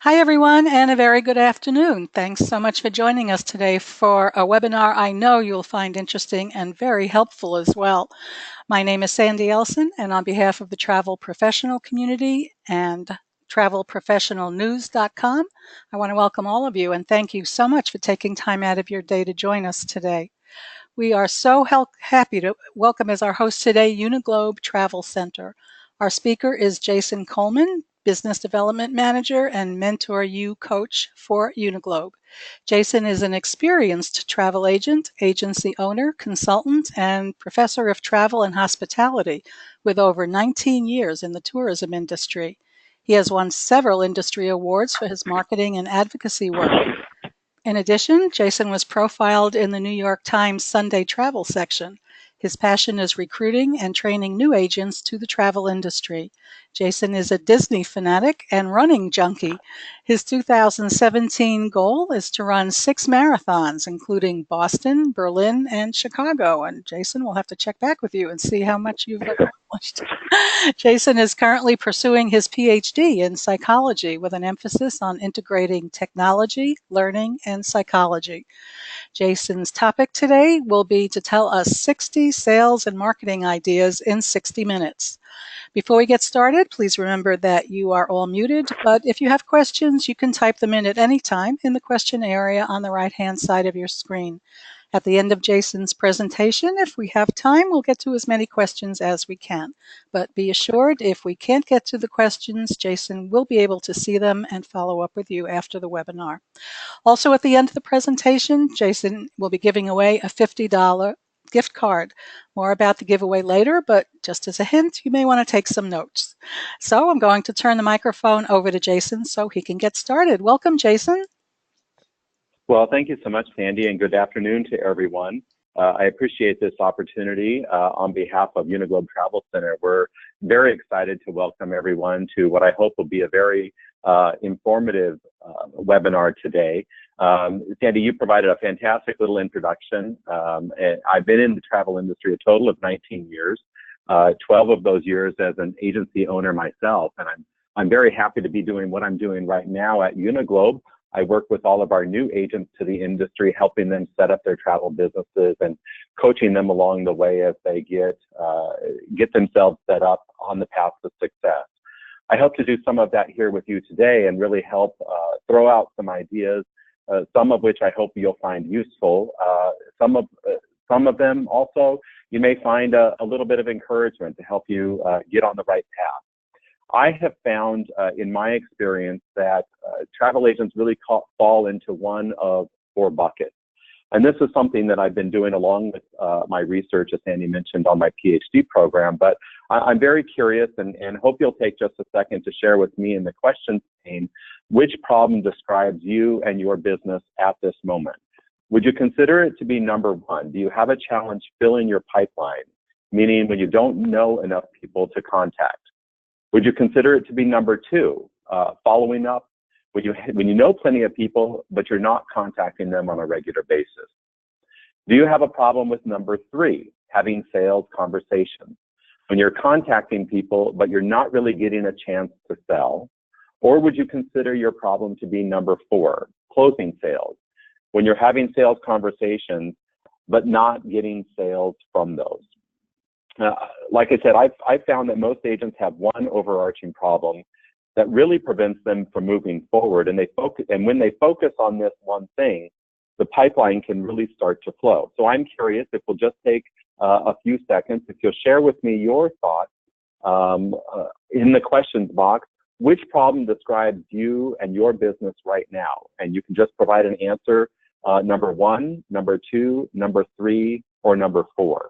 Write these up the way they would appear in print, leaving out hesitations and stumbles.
Hi, everyone, and a very good afternoon. Thanks so much for joining us today for a webinar I know you'll find interesting and very helpful as well. My name is Sandy Elson, and on behalf of the travel professional community and travelprofessionalnews.com, I want to welcome all of you and thank you so much for taking time out of your day to join us today. We are so happy to welcome as our host today Uniglobe Travel Center. Our speaker is Jason Coleman, Business Development Manager and Mentor You Coach for Uniglobe. Jason is an experienced travel agent, agency owner, consultant, and professor of travel and hospitality with over 19 years in the tourism industry. He has won several industry awards for his marketing and advocacy work. In addition, Jason was profiled in the New York Times Sunday Travel section. His passion is recruiting and training new agents to the travel industry. Jason is a Disney fanatic and running junkie. His 2017 goal is to run 6 marathons, including Boston, Berlin, and Chicago. And Jason, we'll have to check back with you and see how much you've accomplished. Jason is currently pursuing his PhD in psychology with an emphasis on integrating technology, learning, and psychology. Jason's topic today will be to tell us 60 sales and marketing ideas in 60 minutes. Before we get started, please remember that you are all muted, but if you have questions, you can type them in at any time in the question area on the right-hand side of your screen. At the end of Jason's presentation, if we have time, we'll get to as many questions as we can. But be assured, if we can't get to the questions, Jason will be able to see them and follow up with you after the webinar. Also, at the end of the presentation, Jason will be giving away a $50 gift card. More about the giveaway later, but just as a hint, you may want to take some notes. So I'm going to turn the microphone over to Jason so he can get started. Welcome, Jason. Well, thank you so much, Sandy, and good afternoon to everyone. I appreciate this opportunity on behalf of Uniglobe Travel Center. We're very excited to welcome everyone to what I hope will be a very informative webinar today. Sandy, you provided a fantastic little introduction. And I've been in the travel industry a total of 19 years, 12 of those years as an agency owner myself, and I'm very happy to be doing what I'm doing right now at Uniglobe. I work with all of our new agents to the industry, helping them set up their travel businesses and coaching them along the way as they get themselves set up on the path to success. I hope to do some of that here with you today and really help throw out some ideas, some of which I hope you'll find useful. Some of them also you may find a little bit of encouragement to help you get on the right path. I have found in my experience that travel agents really fall into one of 4 buckets. And this is something that I've been doing along with my research, as Sandy mentioned, on my PhD program. But I'm very curious and hope you'll take just a second to share with me in the questions pane which problem describes you and your business at this moment. Would you consider it to be number 1? Do you have a challenge filling your pipeline, meaning when you don't know enough people to contact? Would you consider it to be number 2, following up when you know plenty of people, but you're not contacting them on a regular basis? Do you have a problem with number 3, having sales conversations, when you're contacting people, but you're not really getting a chance to sell? Or would you consider your problem to be number 4, closing sales, when you're having sales conversations, but not getting sales from those? Like I said, I've found that most agents have one overarching problem that really prevents them from moving forward, and when they focus on this one thing, the pipeline can really start to flow. So I'm curious if we'll just take a few seconds, if you'll share with me your thoughts in the questions box, which problem describes you and your business right now? And you can just provide an answer, number 1, number 2, number 3, or number 4.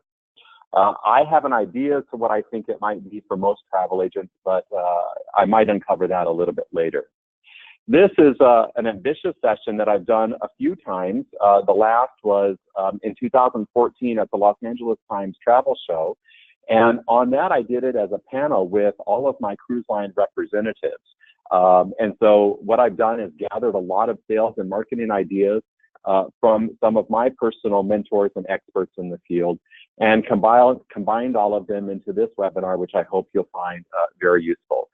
I have an idea as to what I think it might be for most travel agents, but I might uncover that a little bit later. This is an ambitious session that I've done a few times. The last was in 2014 at the Los Angeles Times Travel Show. And on that, I did it as a panel with all of my cruise line representatives. And so what I've done is gathered a lot of sales and marketing ideas from some of my personal mentors and experts in the field, and combined all of them into this webinar, which I hope you'll find very useful.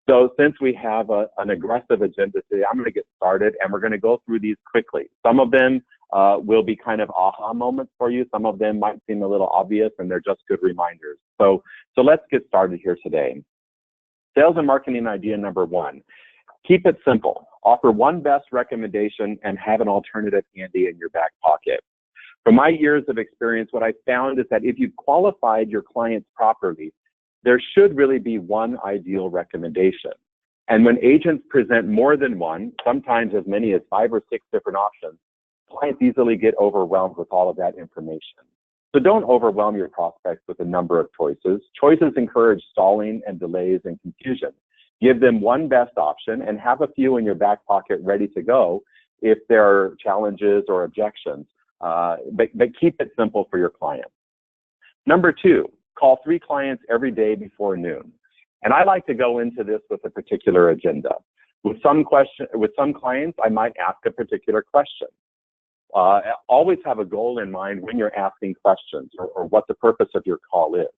So since we have an aggressive agenda today, I'm going to get started and we're going to go through these quickly. Some of them will be kind of aha moments for you. Some of them might seem a little obvious and they're just good reminders. So let's get started here today. Sales and marketing idea number one, keep it simple. Offer one best recommendation and have an alternative handy in your back pocket. From my years of experience, what I found is that if you've qualified your clients properly, there should really be one ideal recommendation. And when agents present more than one, sometimes as many as 5 or 6 different options, clients easily get overwhelmed with all of that information. So don't overwhelm your prospects with a number of choices. Choices encourage stalling and delays and confusion. Give them one best option and have a few in your back pocket ready to go if there are challenges or objections, but keep it simple for your clients. Number 2, call 3 clients every day before noon. And I like to go into this with a particular agenda. With some clients, I might ask a particular question. Always have a goal in mind when you're asking questions or what the purpose of your call is.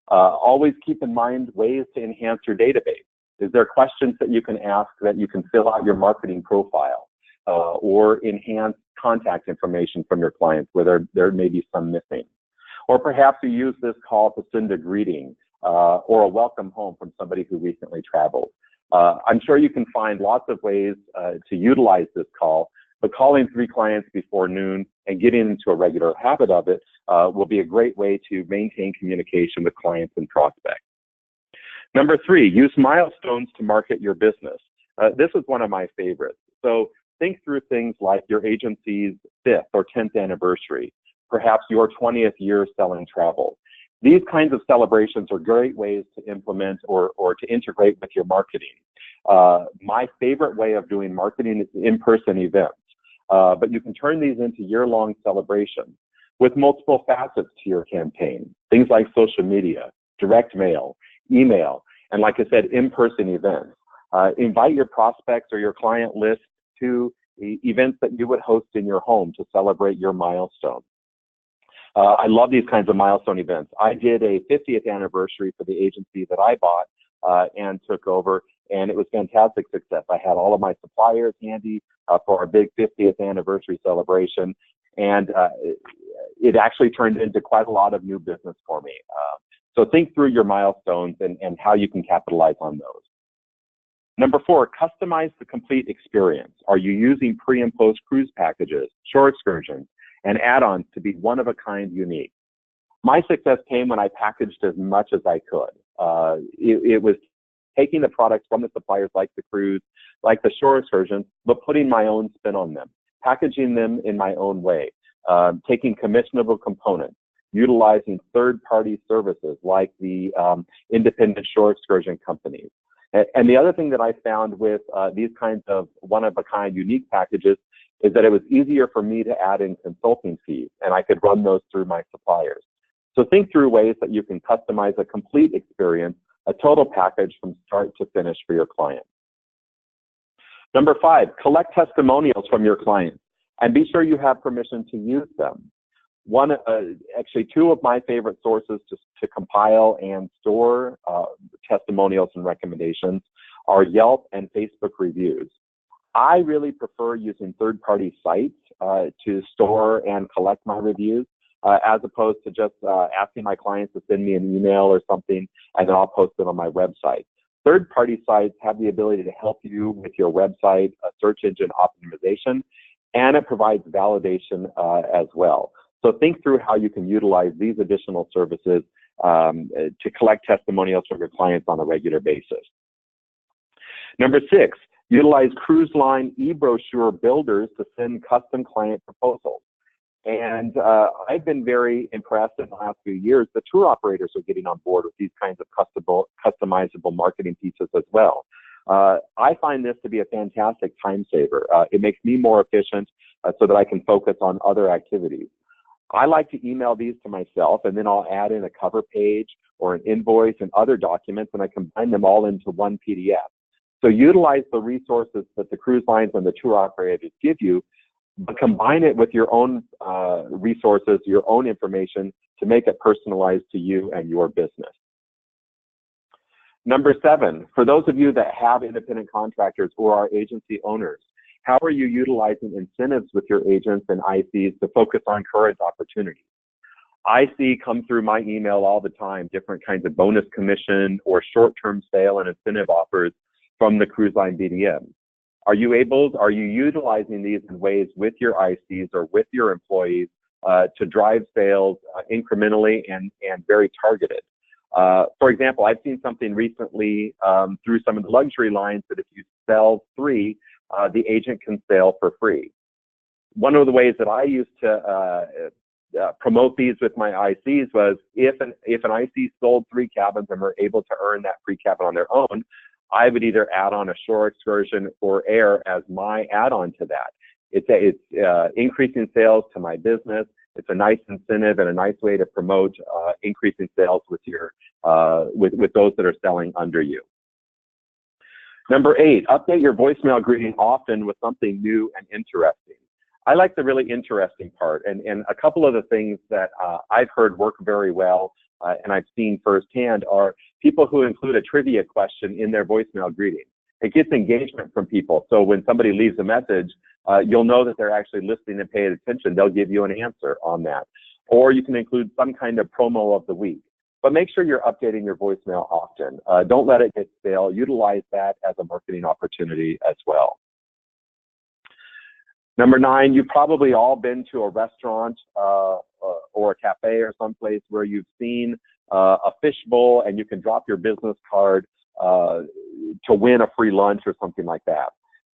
Always keep in mind ways to enhance your database. Is there questions that you can ask that you can fill out your marketing profile or enhance contact information from your clients where there may be some missing? Or perhaps you use this call to send a greeting or a welcome home from somebody who recently traveled. I'm sure you can find lots of ways to utilize this call, but calling 3 clients before noon and getting into a regular habit of it will be a great way to maintain communication with clients and prospects. Number 3, use milestones to market your business. This is one of my favorites. So think through things like your agency's 5th or 10th anniversary, perhaps your 20th year selling travel. These kinds of celebrations are great ways to implement or to integrate with your marketing. My favorite way of doing marketing is in-person events. But you can turn these into year-long celebrations with multiple facets to your campaign. Things like social media, direct mail, email, and like I said, in-person events. Invite your prospects or your client list to events that you would host in your home to celebrate your milestone. I love these kinds of milestone events. I did a 50th anniversary for the agency that I bought and took over, and it was fantastic success. I had all of my suppliers handy for our big 50th anniversary celebration, and it actually turned into quite a lot of new business for me. So think through your milestones and how you can capitalize on those. Number 4, customize the complete experience. Are you using pre and post cruise packages, shore excursions, and add-ons to be one-of-a-kind unique? My success came when I packaged as much as I could. It was taking the products from the suppliers like the cruise, like the shore excursions, but putting my own spin on them, packaging them in my own way, taking commissionable components, utilizing third-party services like the independent shore excursion companies. And the other thing that I found with these kinds of one-of-a-kind unique packages is that it was easier for me to add in consulting fees, and I could run those through my suppliers. So think through ways that you can customize a complete experience, a total package from start to finish for your client. Number 5, collect testimonials from your clients and be sure you have permission to use them. Actually 2 of my favorite sources to compile and store testimonials and recommendations are Yelp and Facebook reviews. I really prefer using third-party sites to store and collect my reviews as opposed to just asking my clients to send me an email or something and then I'll post it on my website. Third-party sites have the ability to help you with your website search engine optimization, and it provides validation as well. So think through how you can utilize these additional services to collect testimonials from your clients on a regular basis. Number 6, utilize cruise line e-brochure builders to send custom client proposals. And I've been very impressed in the last few years that tour operators are getting on board with these kinds of customizable marketing pieces as well. I find this to be a fantastic time saver. It makes me more efficient so that I can focus on other activities. I like to email these to myself, and then I'll add in a cover page or an invoice and other documents, and I combine them all into one PDF. So utilize the resources that the cruise lines and the tour operators give you, but combine it with your own resources, your own information to make it personalized to you and your business. Number 7, for those of you that have independent contractors or are agency owners, how are you utilizing incentives with your agents and ICs to focus on current opportunities? I see come through my email all the time different kinds of bonus commission or short-term sale and incentive offers from the cruise line BDM. Are you utilizing these in ways with your ICs or with your employees to drive sales incrementally and very targeted? For example, I've seen something recently through some of the luxury lines that if you sell 3, the agent can sell for free. One of the ways that I used to promote these with my ICs was if an IC sold 3 cabins and were able to earn that free cabin on their own, I would either add on a shore excursion or air as my add-on to that. It's increasing sales to my business. It's a nice incentive and a nice way to promote increasing sales with your with those that are selling under you. Number 8, update your voicemail greeting often with something new and interesting. I like the really interesting part, and a couple of the things that I've heard work very well and I've seen firsthand are people who include a trivia question in their voicemail greeting. It gets engagement from people. So when somebody leaves a message, you'll know that they're actually listening and paying attention. They'll give you an answer on that. Or you can include some kind of promo of the week. But make sure you're updating your voicemail often. Don't let it get stale. Utilize that as a marketing opportunity as well. Number 9, you've probably all been to a restaurant or a cafe or someplace where you've seen a fishbowl and you can drop your business card to win a free lunch or something like that.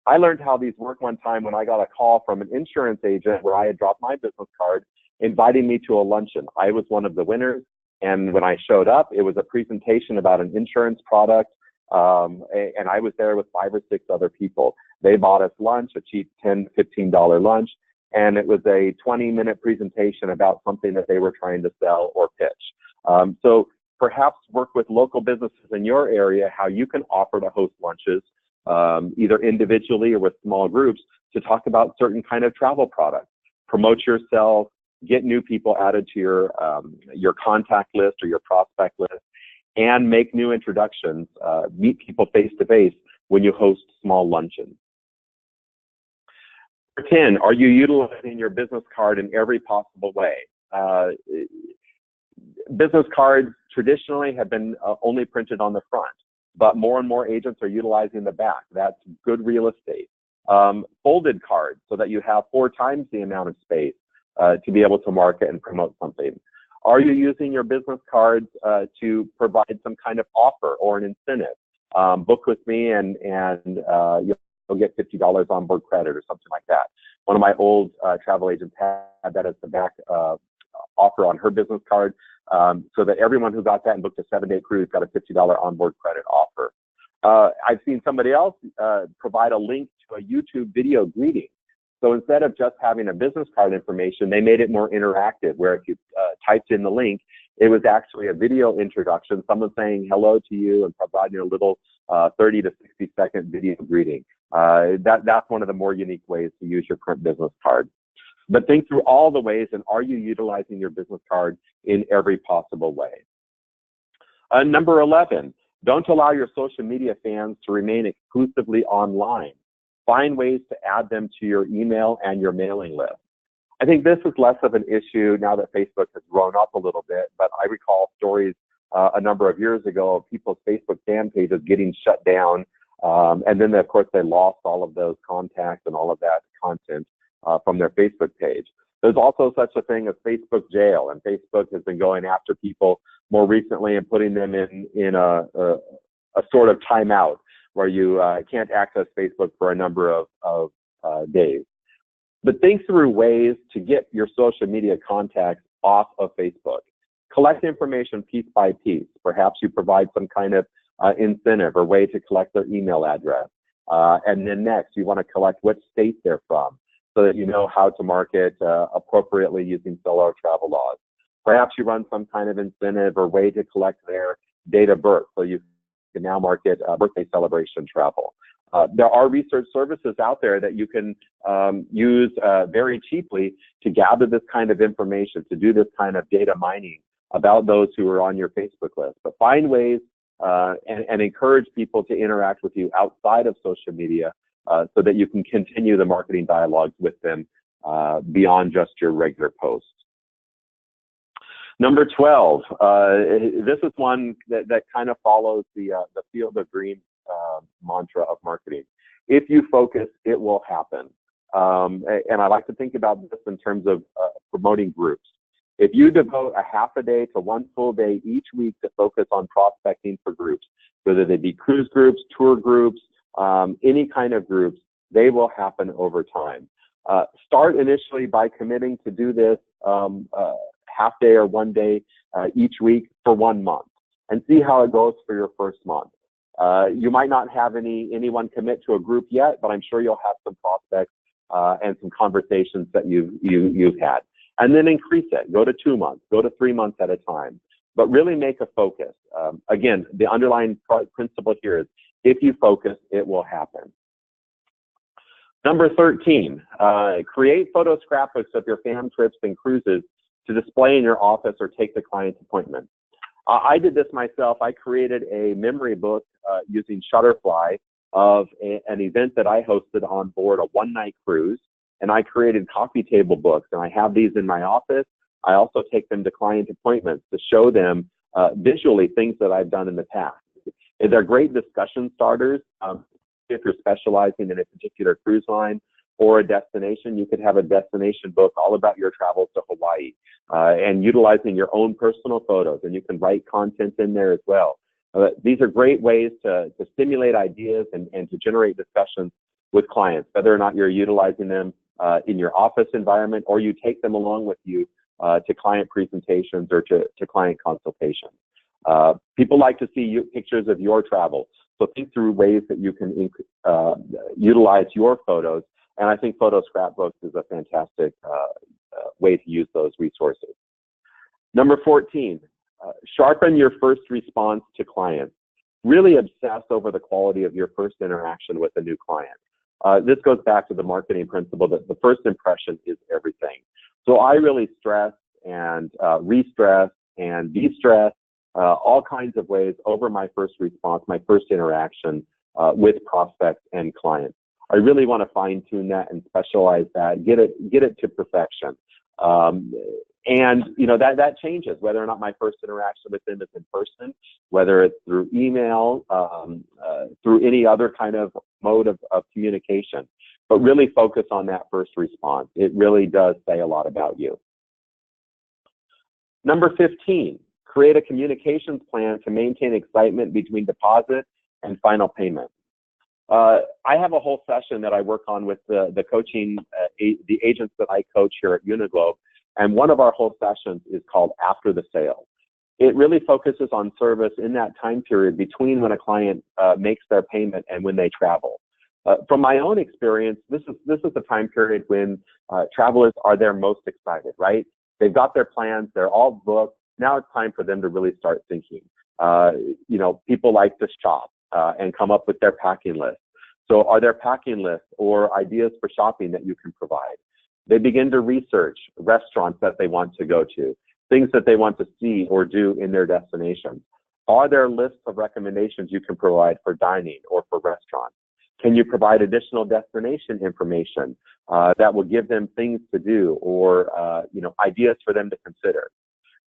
I learned how these work one time when I got a call from an insurance agent where I had dropped my business card inviting me to a luncheon. I was one of the winners, and when I showed up, it was a presentation about an insurance product, and I was there with 5 or 6 other people. They bought us lunch, a cheap $10, $15 lunch, and it was a 20-minute presentation about something that they were trying to sell or pitch. So perhaps work with local businesses in your area, how you can offer to host lunches, either individually or with small groups, to talk about certain kind of travel products. Promote yourself, get new people added to your contact list or your prospect list, and make new introductions. Meet people face to face when you host small luncheons. Number 10, are you utilizing your business card in every possible way? Business cards traditionally have been only printed on the front, but more and more agents are utilizing the back. That's good real estate. Folded cards so that you have 4 times the amount of space to be able to market and promote something. Are you using your business cards to provide some kind of offer or an incentive? Book with me and you'll get $50 on board credit or something like that. One of my old travel agents had that as the back offer on her business card, so that everyone who got that and booked a 7-day cruise got a $50 onboard credit offer. I've seen somebody else provide a link to a YouTube video greeting. So instead of just having a business card information, they made it more interactive, where if you typed in the link, it was actually a video introduction, someone saying hello to you and providing a little 30 to 60 second video greeting. That's one of the more unique ways to use your current business card. But think through all the ways, and are you utilizing your business card in every possible way? Number 11, don't allow your social media fans to remain exclusively online. Find ways to add them to your email and your mailing list. I think this is less of an issue now that Facebook has grown up a little bit, but I recall stories a number of years ago of people's Facebook fan pages getting shut down, and then of course they lost all of those contacts and all of that content from their Facebook page. There's also such a thing as Facebook jail, and Facebook has been going after people more recently and putting them in a sort of timeout where you can't access Facebook for a number of days. But think through ways to get your social media contacts off of Facebook. Collect information piece by piece. Perhaps you provide some kind of incentive or way to collect their email address. And then next, you want to collect what state they're from, so that you know how to market appropriately using solo travel laws. Perhaps you run some kind of incentive or way to collect their date of birth, so you can now market birthday celebration travel. There are research services out there that you can use very cheaply to gather this kind of information, to do this kind of data mining about those who are on your Facebook list. But find ways and encourage people to interact with you outside of social media so that you can continue the marketing dialogues with them beyond just your regular posts. Number 12, this is one that kind of follows the field of dreams mantra of marketing. If you focus, it will happen. And I like to think about this in terms of promoting groups. If you devote a half a day to one full day each week to focus on prospecting for groups, whether they be cruise groups, tour groups, any kind of groups, they will happen over time. Start initially by committing to do this half day or one day each week for 1 month and see how it goes for your first month. You might not have anyone commit to a group yet, but I'm sure you'll have some prospects and some conversations that you've had. And then increase it. Go to 2 months, go to 3 months at a time, but really make a focus. Again, the underlying principle here is if you focus, it will happen. Number 13, create photo scrapbooks of your fam trips and cruises to display in your office or take the client's appointment. I did this myself. I created a memory book using Shutterfly of an event that I hosted on board a one-night cruise, and I created coffee table books, and I have these in my office. I also take them to client appointments to show them visually things that I've done in the past. They're great discussion starters. If you're specializing in a particular cruise line or a destination, you could have a destination book all about your travels to Hawaii and utilizing your own personal photos, and you can write content in there as well. These are great ways to stimulate ideas and to generate discussions with clients, whether or not you're utilizing them in your office environment or you take them along with you to client presentations or to client consultations. People like to see pictures of your travel, so think through ways that you can utilize your photos, and I think photo scrapbooks is a fantastic way to use those resources. Number 14, sharpen your first response to clients. Really obsess over the quality of your first interaction with a new client. This goes back to the marketing principle that the first impression is everything. So I really stress and re-stress and de-stress all kinds of ways over my first response, my first interaction with prospects and clients. I really want to fine-tune that and specialize that, get it to perfection. And you know that changes whether or not my first interaction with them is in person, whether it's through email, through any other kind of mode of communication. But really focus on that first response. It really does say a lot about you. Number 15, create a communications plan to maintain excitement between deposit and final payment. I have a whole session that I work on with the coaching, the agents that I coach here at Uniglobe, and one of our whole sessions is called After the Sale. It really focuses on service in that time period between when a client makes their payment and when they travel. From my own experience, this is the time period when travelers are their most excited, right? They've got their plans, they're all booked. Now it's time for them to really start thinking. You know, people like to shop and come up with their packing list. So are there packing lists or ideas for shopping that you can provide? They begin to research restaurants that they want to go to, things that they want to see or do in their destination. Are there lists of recommendations you can provide for dining or for restaurants? Can you provide additional destination information that will give them things to do or you know, ideas for them to consider?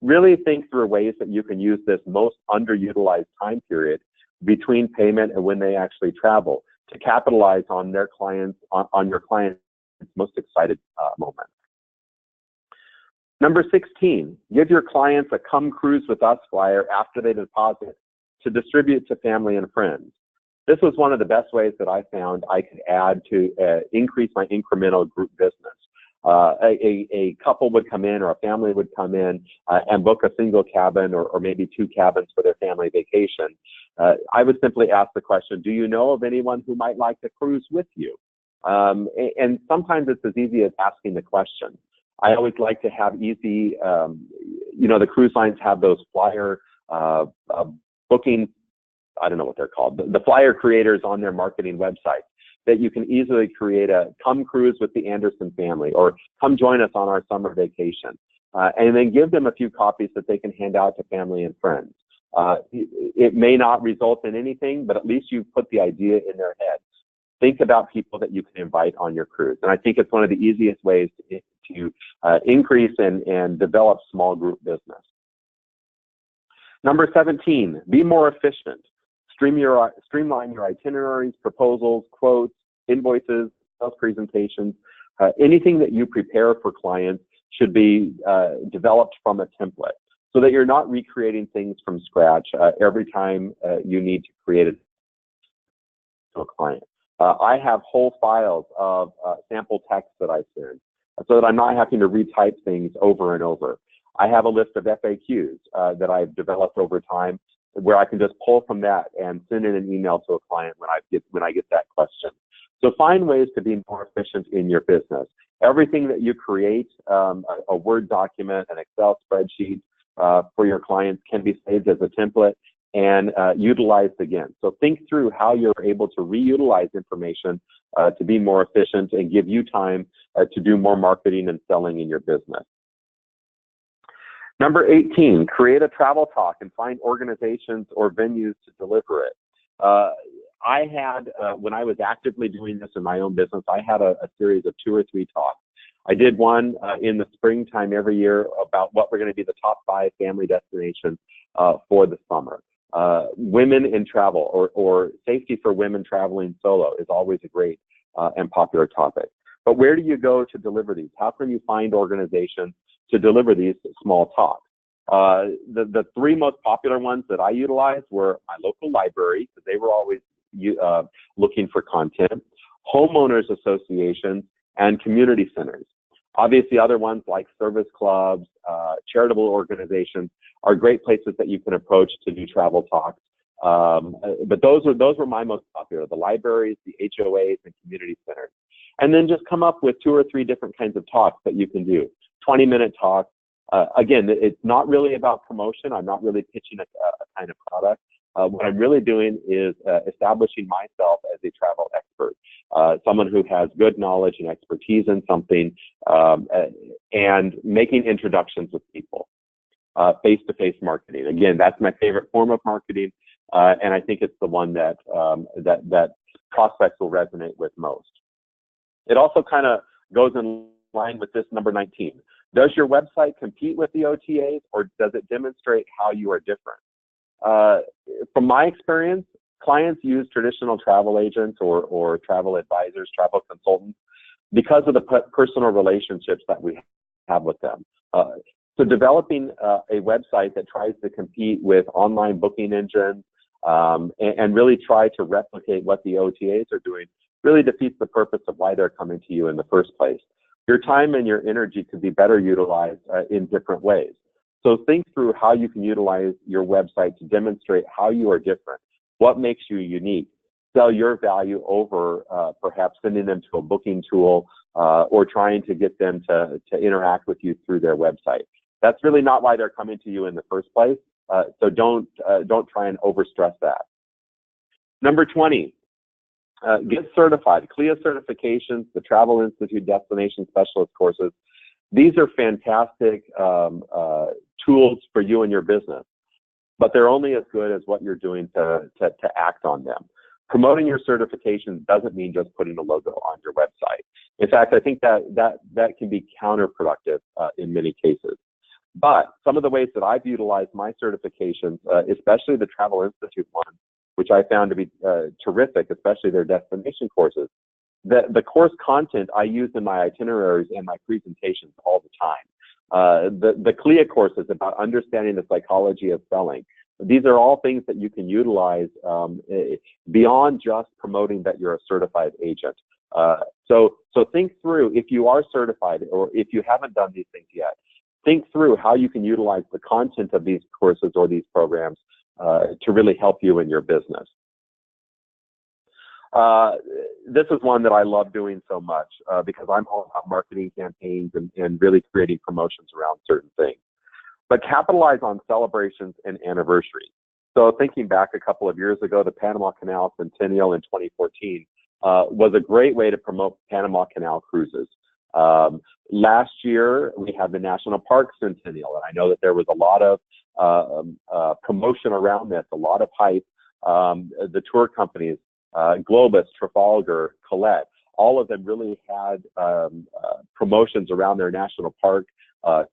Really think through ways that you can use this most underutilized time period between payment and when they actually travel to capitalize on their clients, on your client's most excited moment. Number 16, give your clients a Come Cruise With Us flyer after they deposit to distribute to family and friends. This was one of the best ways that I found I could add to increase my incremental group business. A couple would come in or a family would come in and book a single cabin or maybe 2 cabins for their family vacation. I would simply ask the question, do you know of anyone who might like to cruise with you? And sometimes it's as easy as asking the question. I always like to have easy, you know, the cruise lines have those flyer booking, I don't know what they're called, the flyer creators on their marketing website that you can easily create a come cruise with the Anderson family or come join us on our summer vacation. And then give them a few copies that they can hand out to family and friends. It may not result in anything, but at least you put the idea in their head. Think about people that you can invite on your cruise. And I think it's one of the easiest ways to increase and develop small group business. Number 17, be more efficient. Streamline your itineraries, proposals, quotes, invoices, sales presentations. Anything that you prepare for clients should be developed from a template so that you're not recreating things from scratch every time you need to create it to a client. I have whole files of sample text that I send so that I'm not having to retype things over and over. I have a list of FAQs that I've developed over time where I can just pull from that and send in an email to a client when I get that question. So find ways to be more efficient in your business. Everything that you create, a Word document, an Excel spreadsheet for your clients can be saved as a template and utilized again. So think through how you're able to reutilize information to be more efficient and give you time to do more marketing and selling in your business. Number 18, create a travel talk and find organizations or venues to deliver it. I had, when I was actively doing this in my own business, I had a series of 2 or 3 talks. I did one in the springtime every year about what were going to be the top 5 family destinations for the summer. Women in travel or safety for women traveling solo is always a great and popular topic. But where do you go to deliver these? How can you find organizations to deliver these small talks? The 3 most popular ones that I utilized were my local library, because they were always looking for content, homeowners associations, and community centers. Obviously, other ones like service clubs, charitable organizations are great places that you can approach to do travel talks. But those were my most popular, the libraries, the HOAs, and community centers. And then just come up with 2 or 3 different kinds of talks that you can do. 20-minute talks. Again, it's not really about promotion. I'm not really pitching a kind of product. What I'm really doing is establishing myself as a travel expert, someone who has good knowledge and expertise in something, and making introductions with people. Face-to-face marketing. Again, that's my favorite form of marketing, and I think it's the one that that prospects will resonate with most. It also kind of goes in line with this number 19. Does your website compete with the OTAs, or does it demonstrate how you are different? From my experience, clients use traditional travel agents or travel advisors, travel consultants, because of the personal relationships that we have with them. So developing a website that tries to compete with online booking engines and really try to replicate what the OTAs are doing really defeats the purpose of why they're coming to you in the first place. Your time and your energy could be better utilized in different ways. So think through how you can utilize your website to demonstrate how you are different, what makes you unique, sell your value over perhaps sending them to a booking tool or trying to get them to interact with you through their website. That's really not why they're coming to you in the first place. So don't try and overstress that. Number 20, get certified. CLIA certifications, the Travel Institute Destination Specialist courses. These are fantastic tools for you and your business, but they're only as good as what you're doing to act on them. Promoting your certifications doesn't mean just putting a logo on your website. In fact, I think that can be counterproductive in many cases. But some of the ways that I've utilized my certifications, especially the Travel Institute one, which I found to be terrific, especially their destination courses, the course content I use in my itineraries and my presentations all the time. The CLIA courses about understanding the psychology of selling. These are all things that you can utilize beyond just promoting that you're a certified agent. So think through, if you are certified or if you haven't done these things yet, think through how you can utilize the content of these courses or these programs to really help you in your business. This is one that I love doing so much because I'm all about marketing campaigns and really creating promotions around certain things. But capitalize on celebrations and anniversaries. So thinking back a couple of years ago, the Panama Canal Centennial in 2014 was a great way to promote Panama Canal cruises. Last year, we had the National Parks Centennial, and I know that there was a lot of promotion around this, a lot of hype. The tour companies, Globus, Trafalgar, Colette, all of them really had promotions around their national park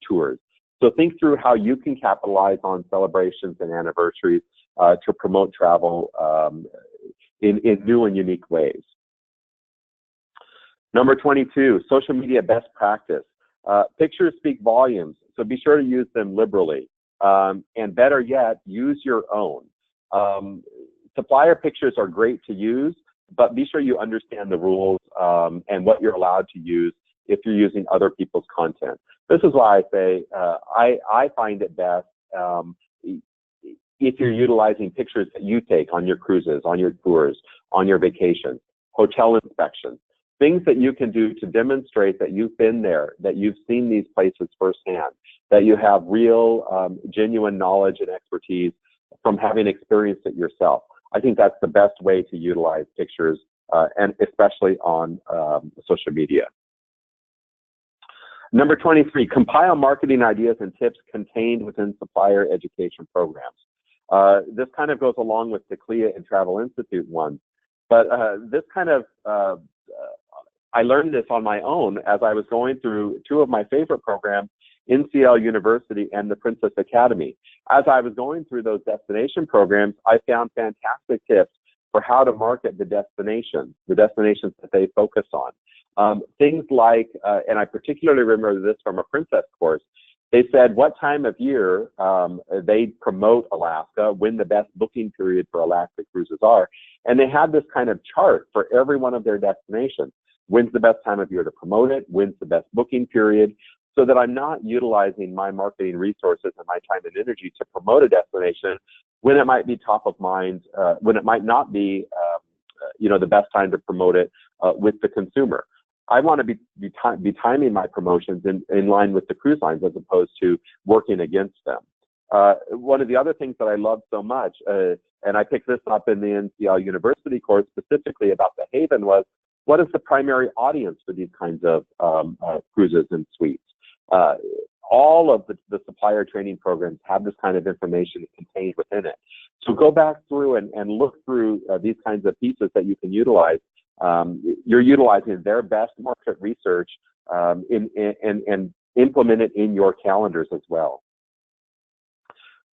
tours. So think through how you can capitalize on celebrations and anniversaries to promote travel in new and unique ways. Number 22, social media best practice. Pictures speak volumes, so be sure to use them liberally. And better yet, use your own. Supplier pictures are great to use, but be sure you understand the rules and what you're allowed to use if you're using other people's content. This is why I say I find it best if you're utilizing pictures that you take on your cruises, on your tours, on your vacations, hotel inspections, things that you can do to demonstrate that you've been there, that you've seen these places firsthand, that you have real, genuine knowledge and expertise from having experienced it yourself. I think that's the best way to utilize pictures, and especially on social media. Number 23, compile marketing ideas and tips contained within supplier education programs. This kind of goes along with the CLIA and Travel Institute one, but this kind of, I learned this on my own as I was going through two of my favorite programs, NCL University and the Princess Academy. As I was going through those destination programs, I found fantastic tips for how to market the destinations that they focus on. Things like, and I particularly remember this from a Princess course, they said what time of year they promote Alaska, when the best booking period for Alaska cruises are. And they had this kind of chart for every one of their destinations. When's the best time of year to promote it? When's the best booking period? So that I'm not utilizing my marketing resources and my time and energy to promote a destination when it might be top of mind, when it might not be, the best time to promote it with the consumer. I want to be timing my promotions in line with the cruise lines as opposed to working against them. One of the other things that I love so much, and I picked this up in the NCL University course specifically about the Haven, was what is the primary audience for these kinds of cruises and suites? All of the supplier training programs have this kind of information contained within it. So go back through and look through these kinds of pieces that you can utilize. You're utilizing their best market research and implement it in your calendars as well.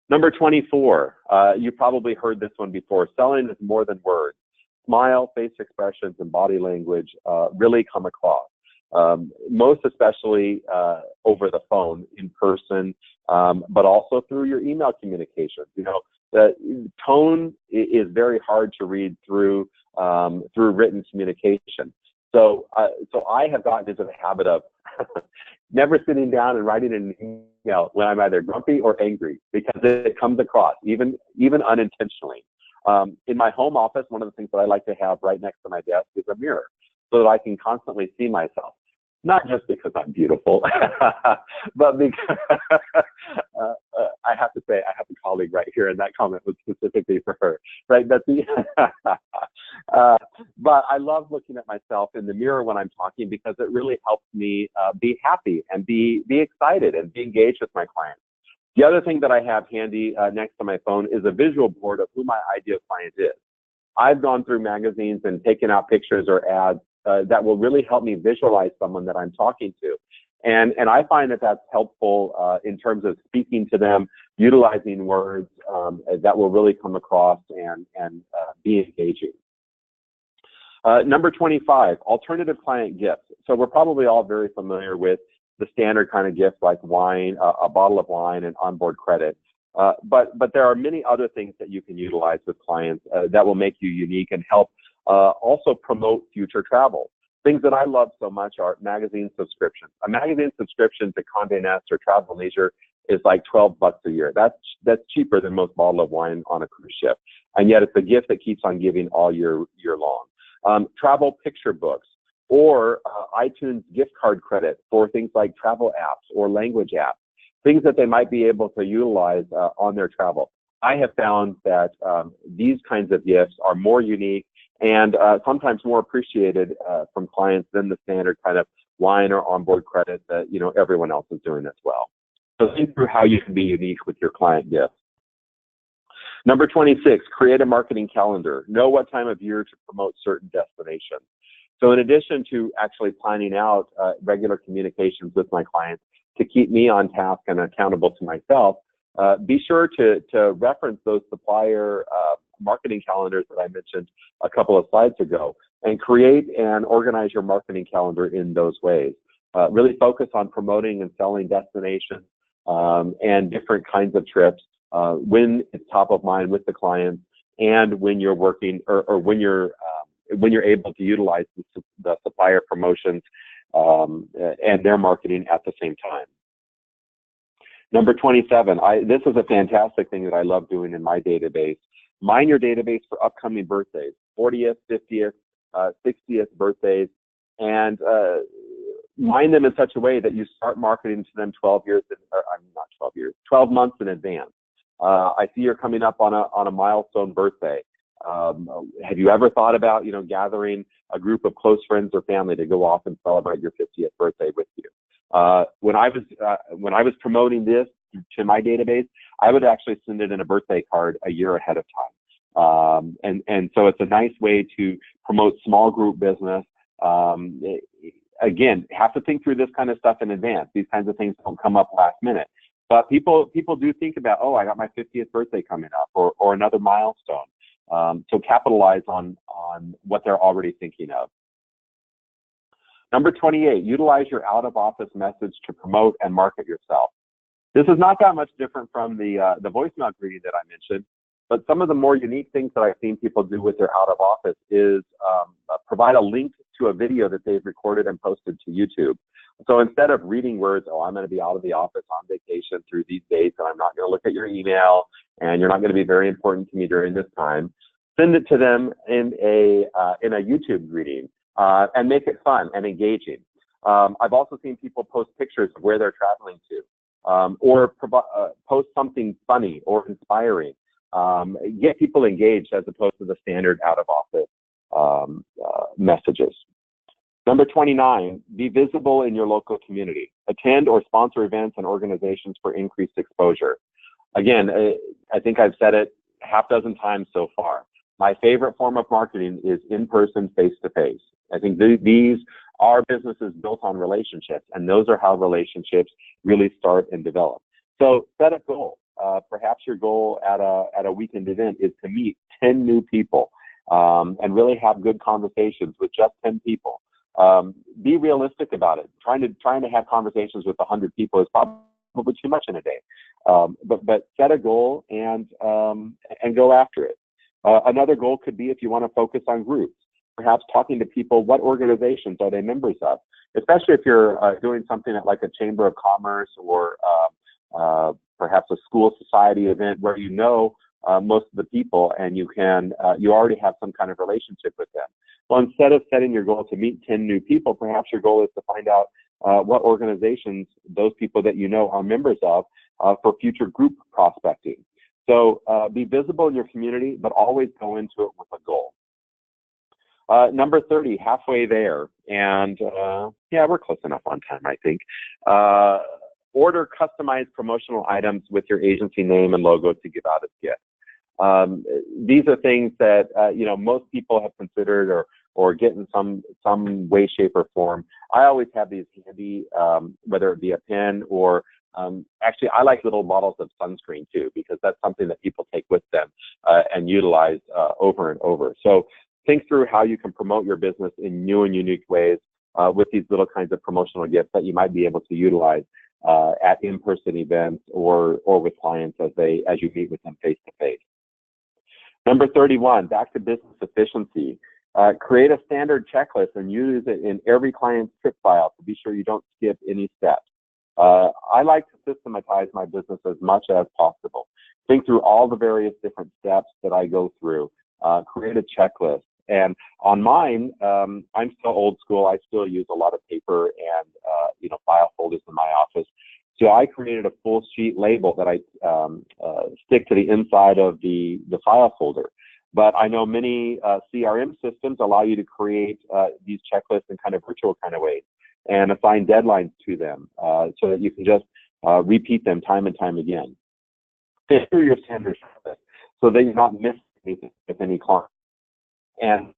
Number 24, you probably heard this one before. Selling is more than words. Smile, face expressions, and body language really come across. Most especially over the phone, in person, but also through your email communications. The tone is very hard to read through written communication. So I have gotten into the habit of never sitting down and writing an email when I'm either grumpy or angry, because it comes across even unintentionally. In my home office, one of the things that I like to have right next to my desk is a mirror so that I can constantly see myself. Not just because I'm beautiful, but because I have to say, I have a colleague right here, and that comment was specifically for her, right, Betsy? But I love looking at myself in the mirror when I'm talking, because it really helps me be happy and be excited and be engaged with my clients. The other thing that I have handy next to my phone is a visual board of who my ideal client is. I've gone through magazines and taken out pictures or ads that will really help me visualize someone that I'm talking to. And I find that that's helpful in terms of speaking to them, utilizing words that will really come across and be engaging. Number 25, alternative client gifts. So we're probably all very familiar with the standard kind of gifts like wine, a bottle of wine, and onboard credit. But there are many other things that you can utilize with clients that will make you unique and help also promote future travel. Things that I love so much are magazine subscriptions. A magazine subscription to Condé Nast or Travel + Leisure is like $12 a year. That's cheaper than most bottle of wine on a cruise ship, and yet it's a gift that keeps on giving all year long. Travel picture books or iTunes gift card credit for things like travel apps or language apps, things that they might be able to utilize on their travel. I have found that these kinds of gifts are more unique and sometimes more appreciated from clients than the standard kind of wine or onboard credit that everyone else is doing as well. So think through how you can be unique with your client gifts. Number 26, create a marketing calendar. Know what time of year to promote certain destinations. So in addition to actually planning out regular communications with my clients to keep me on task and accountable to myself, be sure to reference those supplier marketing calendars that I mentioned a couple of slides ago, and create and organize your marketing calendar in those ways. Really focus on promoting and selling destinations and different kinds of trips when it's top of mind with the clients, and when you're working or when you're able to utilize the supplier promotions and their marketing at the same time. Number 27, this is a fantastic thing that I love doing in my database. Mine your database for upcoming birthdays, 40th, 50th, 60th birthdays, and mine them in such a way that you start marketing to them 12 months in advance. I see you're coming up on a milestone birthday. Have you ever thought about, gathering a group of close friends or family to go off and celebrate your 50th birthday with you? When I was promoting this to my database, I would actually send it in a birthday card a year ahead of time. And so it's a nice way to promote small group business. Again, have to think through this kind of stuff in advance. These kinds of things don't come up last minute. But people do think about, oh, I got my 50th birthday coming up, or another milestone. So capitalize on what they're already thinking of. Number 28, utilize your out-of-office message to promote and market yourself. This is not that much different from the voicemail greeting that I mentioned, but some of the more unique things that I've seen people do with their out-of-office is provide a link to a video that they've recorded and posted to YouTube. So instead of reading words, oh, I'm going to be out of the office on vacation through these dates, and I'm not going to look at your email, and you're not going to be very important to me during this time, send it to them in a YouTube greeting and make it fun and engaging. I've also seen people post pictures of where they're traveling to, or post something funny or inspiring. Get people engaged as opposed to the standard out-of-office messages. Number 29, be visible in your local community. Attend or sponsor events and organizations for increased exposure. Again, I think I've said it half dozen times so far. My favorite form of marketing is in-person, face-to-face. I think these are businesses built on relationships, and those are how relationships really start and develop. So set a goal. Perhaps your goal at a weekend event is to meet 10 new people and really have good conversations with just 10 people. Be realistic about it. Trying to have conversations with 100 people is probably too much in a day. But set a goal and go after it. Another goal could be, if you want to focus on groups, perhaps talking to people, what organizations are they members of? Especially if you're doing something at like a chamber of commerce or perhaps a school society event where most of the people, and you already have some kind of relationship with them. Well, instead of setting your goal to meet 10 new people, perhaps your goal is to find out what organizations those people that are members of for future group prospecting. So be visible in your community, but always go into it with a goal. Number 30, halfway there, and yeah, we're close enough on time, I think. Order customized promotional items with your agency name and logo to give out as gifts. These are things that most people have considered or get in some way, shape, or form. I always have these handy, whether it be a pen or actually I like little bottles of sunscreen too, because that's something that people take with them and utilize over and over. So think through how you can promote your business in new and unique ways with these little kinds of promotional gifts that you might be able to utilize at in-person events or with clients as you meet with them face to face. Number 31, back to business efficiency. Create a standard checklist and use it in every client's trip file to be sure you don't skip any steps. I like to systematize my business as much as possible. Think through all the various different steps that I go through. Create a checklist. And on mine, I'm still old school. I still use a lot of paper and file folders in my office. So I created a full sheet label that I stick to the inside of the file folder. But I know many CRM systems allow you to create these checklists in kind of virtual kind of ways and assign deadlines to them so that you can just Repeat them time and time again. Fit through your standard checklist so that you're not missing anything with any client. And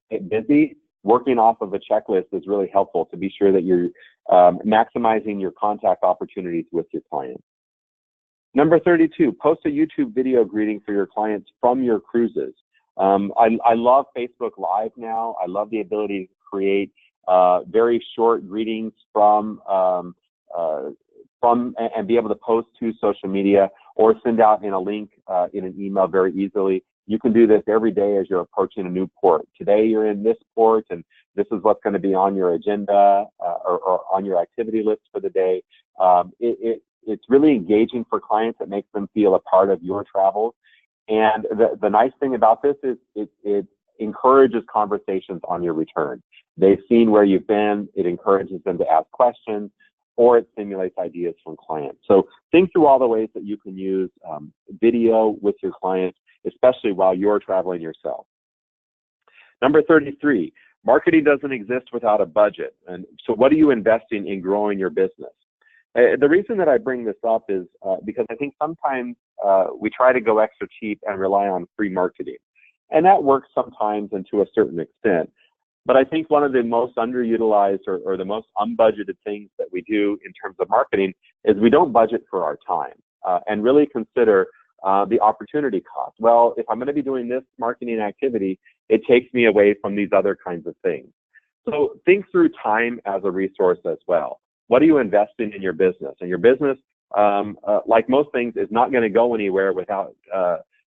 get busy, working off of a checklist is really helpful to be sure that you're maximizing your contact opportunities with your clients. Number 32, post a YouTube video greeting for your clients from your cruises. I love Facebook Live now. I love the ability to create very short greetings from and be able to post to social media or send out in a link in an email very easily. You can do this every day as you're approaching a new port. Today you're in this port and this is what's going to be on your agenda or on your activity list for the day. It's really engaging for clients. It makes them feel a part of your travels. And the nice thing about this is it encourages conversations on your return. They've seen where you've been. It encourages them to ask questions, or it stimulates ideas from clients. So think through all the ways that you can use video with your clients, especially while you're traveling yourself. Number 33, marketing doesn't exist without a budget. And so what are you investing in growing your business? The reason that I bring this up is because I think sometimes we try to go extra cheap and rely on free marketing. And that works sometimes and to a certain extent. But I think one of the most underutilized or the most unbudgeted things that we do in terms of marketing is we don't budget for our time and really consider the opportunity cost. Well, if I'm going to be doing this marketing activity, it takes me away from these other kinds of things. So think through time as a resource as well. What are you investing in your business? And your business, like most things, is not going to go anywhere without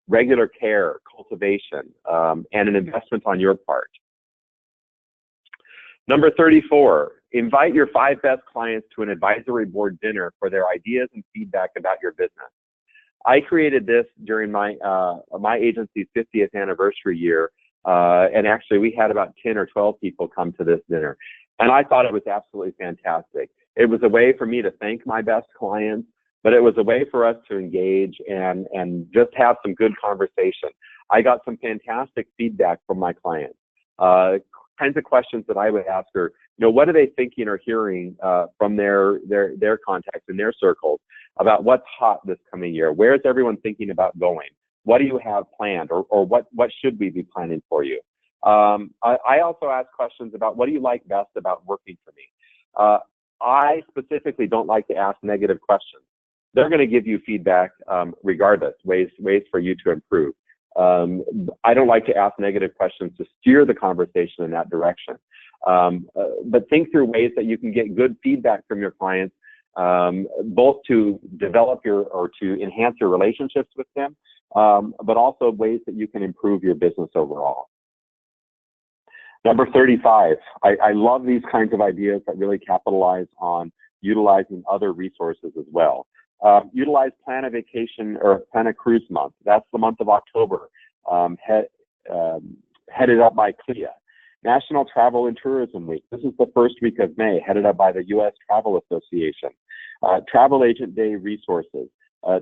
regular care, cultivation, and an investment on your part. Number 34, invite your 5 best clients to an advisory board dinner for their ideas and feedback about your business. I created this during my agency's 50th anniversary year, and actually we had about 10 or 12 people come to this dinner. And I thought it was absolutely fantastic. It was a way for me to thank my best clients, but it was a way for us to engage and just have some good conversation. I got some fantastic feedback from my clients. Kinds of questions that I would ask are, what are they thinking or hearing from their contacts in their circles about what's hot this coming year? Where's everyone thinking about going? What do you have planned, or what should we be planning for you? I also ask questions about what do you like best about working for me? I specifically don't like to ask negative questions. They're going to give you feedback regardless, ways for you to improve. I don't like to ask negative questions to steer the conversation in that direction. But think through ways that you can get good feedback from your clients, both to develop or to enhance your relationships with them, but also ways that you can improve your business overall. Number 35, I love these kinds of ideas that really capitalize on utilizing other resources as well. Utilize Plan a Vacation or Plan a Cruise Month. That's the month of October, headed up by CLIA. National Travel and Tourism Week. This is the first week of May, headed up by the U.S. Travel Association. Travel Agent Day resources.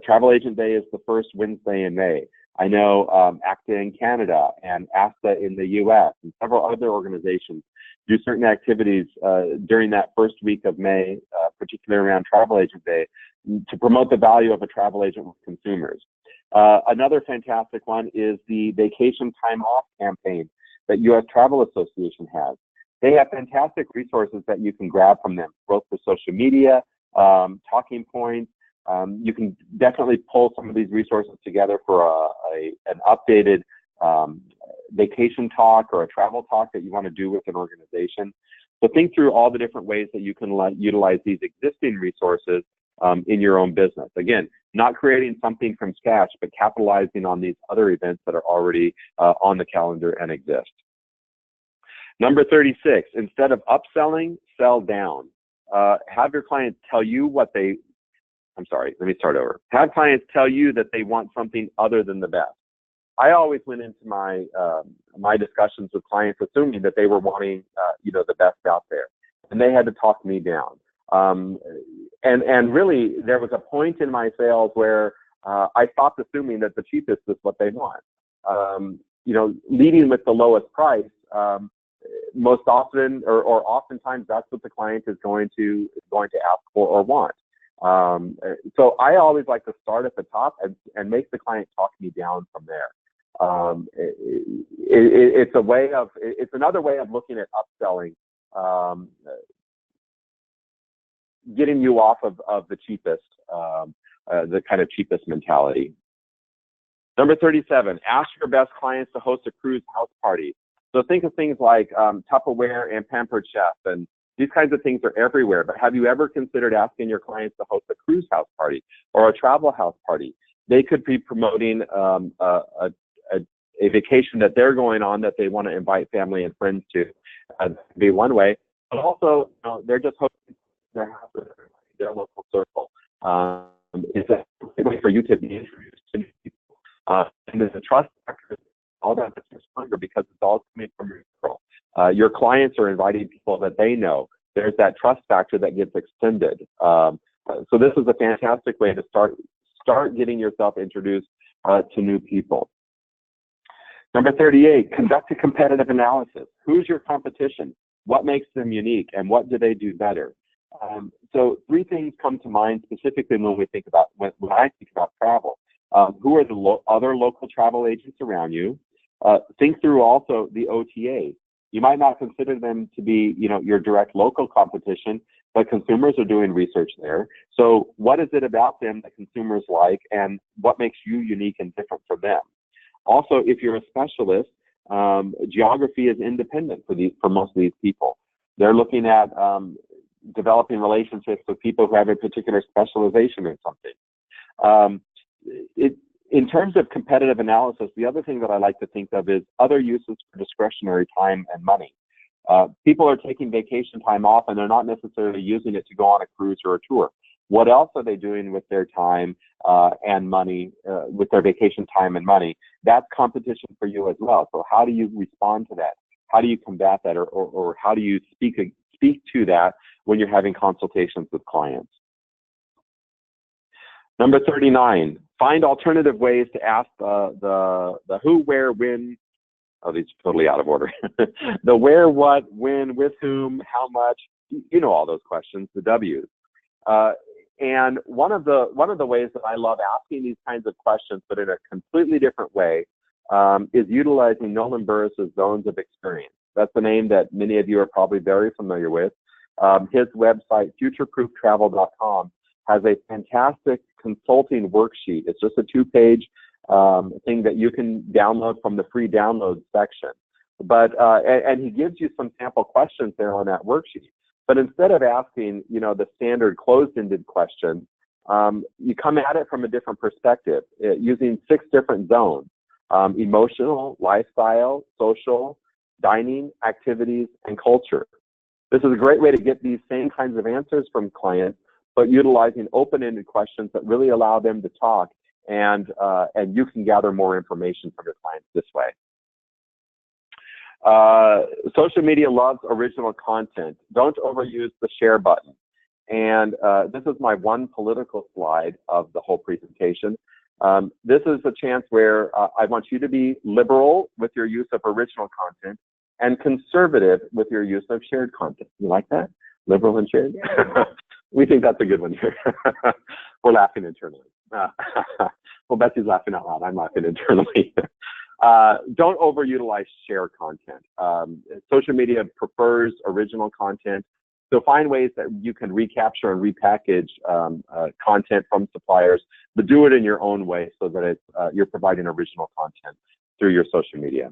Travel Agent Day is the first Wednesday in May. I know ACTA in Canada and ASTA in the U.S. and several other organizations do certain activities during that first week of May, particularly around Travel Agent Day, to promote the value of a travel agent with consumers. Another fantastic one is the Vacation Time Off campaign that U.S. Travel Association has. They have fantastic resources that you can grab from them, both for social media, talking points. You can definitely pull some of these resources together for an updated vacation talk or a travel talk that you want to do with an organization. So think through all the different ways that you can utilize these existing resources in your own business. Again, not creating something from scratch, but capitalizing on these other events that are already on the calendar and exist. Number 36, instead of upselling, sell down. Have your clients tell you what they, Have clients tell you that they want something other than the best. I always went into my my discussions with clients assuming that they were wanting the best out there, and they had to talk me down. And really, there was a point in my sales where I stopped assuming that the cheapest is what they want. Leading with the lowest price, most often or oftentimes that's what the client is going to ask for or want. So I always like to start at the top and make the client talk me down from there. It's a way of, it's another way of looking at upselling, getting you off of the cheapest, the kind of cheapest mentality. Number 37, ask your best clients to host a cruise house party. So think of things like Tupperware and Pampered Chef, and these kinds of things are everywhere. But have you ever considered asking your clients to host a cruise house party or a travel house party? They could be promoting a vacation that they're going on that they want to invite family and friends to. Be one way, but also they're just hosting their house with their local circle. It's a way for you to be introduced to new people. And there's a trust factor, all that is stronger because it's all coming from referral. Your clients are inviting people that they know. There's that trust factor that gets extended. So this is a fantastic way to start getting yourself introduced to new people. Number 38, conduct a competitive analysis. Who's your competition? What makes them unique, and what do they do better? So 3 things come to mind specifically when we think about when I think about travel. Who are the other local travel agents around you? Think through also the OTAs. You might not consider them to be, your direct local competition, but consumers are doing research there. So what is it about them that consumers like, and what makes you unique and different from them? Also, if you're a specialist, geography is independent for most of these people. They're looking at developing relationships with people who have a particular specialization in something. In terms of competitive analysis, the other thing that I like to think of is other uses for discretionary time and money. People are taking vacation time off and they're not necessarily using it to go on a cruise or a tour. What else are they doing with their time and money, with their vacation time and money? That's competition for you as well. So how do you respond to that? How do you combat that, or how do you speak to that when you're having consultations with clients? Number 39, find alternative ways to ask the who, where, when. Oh, these are totally out of order. The where, what, when, with whom, how much. You know all those questions, the W's. And one of the ways that I love asking these kinds of questions, but in a completely different way, is utilizing Nolan Burris's zones of experience. That's the name that many of you are probably very familiar with. His website, futureprooftravel.com, has a fantastic consulting worksheet. It's just a 2-page thing that you can download from the free download section. But and he gives you some sample questions there on that worksheet. But instead of asking, the standard closed-ended question, you come at it from a different perspective, using 6 different zones: emotional, lifestyle, social, dining, activities, and culture. This is a great way to get these same kinds of answers from clients, but utilizing open-ended questions that really allow them to talk, and you can gather more information from your clients this way. Social media loves original content. Don't overuse the share button. And this is my one political slide of the whole presentation. This is a chance where I want you to be liberal with your use of original content and conservative with your use of shared content. You like that? Liberal and shared? Yeah. We think that's a good one here. We're laughing internally. Well, Betsy's laughing out loud. I'm laughing internally. Don't overutilize shared content. Social media prefers original content. So find ways that you can recapture and repackage content from suppliers, but do it in your own way so that it's, you're providing original content through your social media.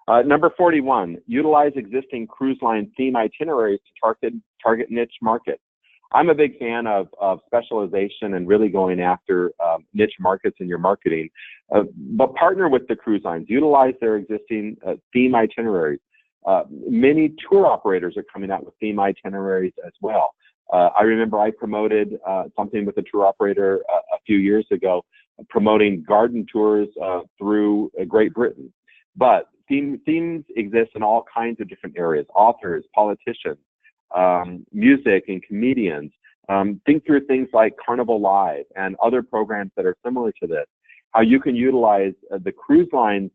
Number 41, utilize existing cruise line theme itineraries to target niche markets. I'm a big fan of specialization and really going after niche markets in your marketing, but partner with the cruise lines. Utilize their existing theme itineraries. Many tour operators are coming out with theme itineraries as well. I remember I promoted something with a tour operator a few years ago, promoting garden tours through Great Britain. But themes exist in all kinds of different areas: authors, politicians, music, and comedians. Think through things like Carnival Live and other programs that are similar to this. How you can utilize the cruise lines,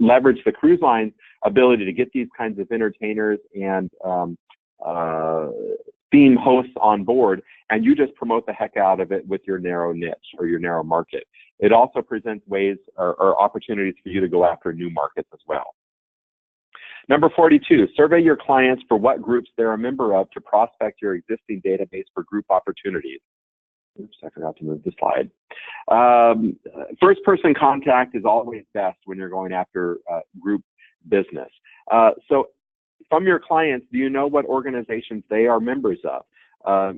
leverage the cruise lines' ability to get these kinds of entertainers and theme hosts on board, and you just promote the heck out of it with your narrow niche or your narrow market. It also presents ways or opportunities for you to go after new markets as well. Number 42, survey your clients for what groups they're a member of to prospect your existing database for group opportunities. Oops, I forgot to move the slide. First person contact is always best when you're going after group business. So from your clients, do you know what organizations they are members of?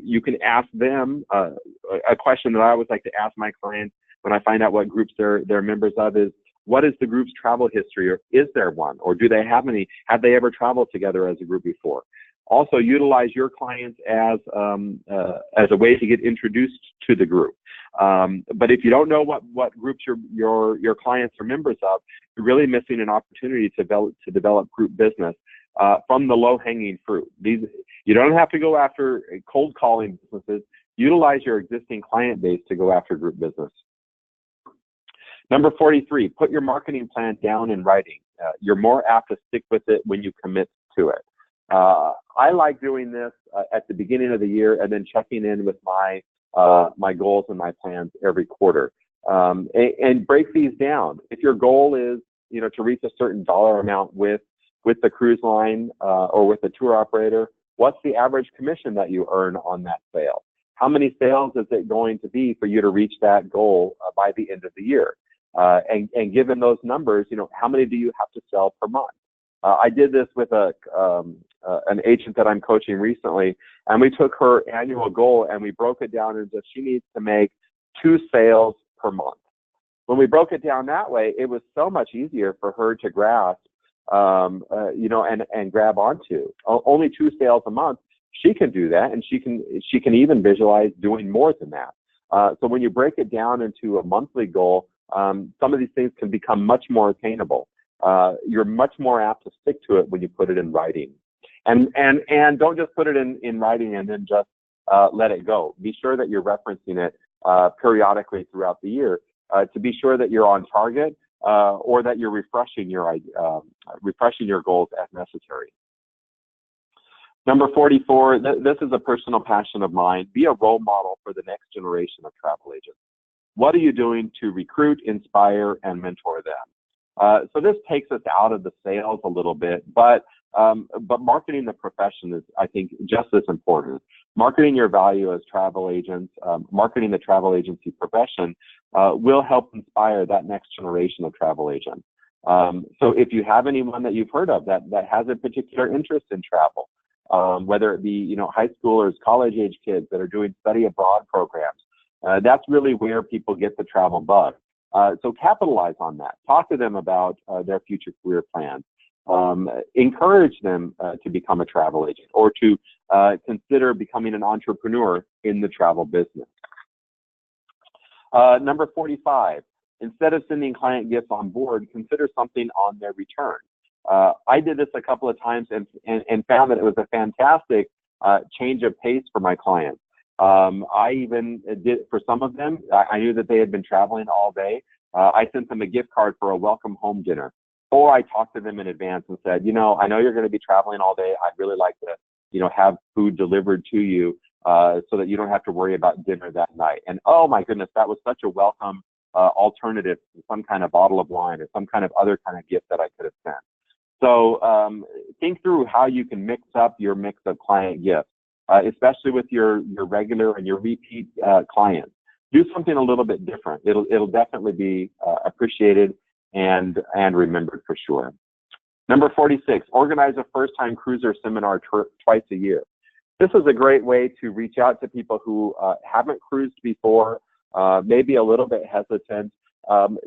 You can ask them a question that I always like to ask my clients when I find out what groups they're members of is, what is the group's travel history, or is there one, or do they have any? Have they ever traveled together as a group before? Also, utilize your clients as a way to get introduced to the group. But if you don't know what groups your clients are members of, you're really missing an opportunity to develop group business from the low-hanging fruit. You don't have to go after cold calling businesses. Utilize your existing client base to go after group business. Number 43, put your marketing plan down in writing. You're more apt to stick with it when you commit to it. I like doing this at the beginning of the year and then checking in with my goals and my plans every quarter. And break these down. If your goal is, to reach a certain dollar amount with the cruise line or with the tour operator, what's the average commission that you earn on that sale? How many sales is it going to be for you to reach that goal by the end of the year? And given those numbers, how many do you have to sell per month? I did this with an agent that I'm coaching recently, and we took her annual goal and we broke it down into she needs to make 2 sales per month. When we broke it down that way, it was so much easier for her to grasp, and grab onto. Only 2 sales a month, she can do that, and she can even visualize doing more than that. So when you break it down into a monthly goal, some of these things can become much more attainable. You're much more apt to stick to it when you put it in writing. And don't just put it in writing and then just let it go. Be sure that you're referencing it periodically throughout the year to be sure that you're on target or that you're refreshing your goals as necessary. Number 44, this is a personal passion of mine. Be a role model for the next generation of travel agents. What are you doing to recruit, inspire, and mentor them? So this takes us out of the sales a little bit, but marketing the profession is, I think, just as important. Marketing your value as travel agents, marketing the travel agency profession will help inspire that next generation of travel agents. So if you have anyone that you've heard of that has a particular interest in travel, whether it be high schoolers, college-age kids that are doing study abroad programs, that's really where people get the travel bug. So capitalize on that. Talk to them about their future career plans. Encourage them to become a travel agent or to consider becoming an entrepreneur in the travel business. Number 45, instead of sending client gifts on board, consider something on their return. I did this a couple of times and found that it was a fantastic change of pace for my clients. I even did, for some of them, I knew that they had been traveling all day. I sent them a gift card for a welcome home dinner. Or I talked to them in advance and said, I know you're going to be traveling all day. I'd really like to, have food delivered to you so that you don't have to worry about dinner that night. And oh my goodness, that was such a welcome alternative to some kind of bottle of wine or some kind of other kind of gift that I could have sent. So think through how you can mix up your mix of client gifts, especially with your regular and your repeat clients. Do something a little bit different. It'll definitely be appreciated and remembered for sure. Number 46, organize a first-time cruiser seminar twice a year. This is a great way to reach out to people who haven't cruised before, maybe a little bit hesitant.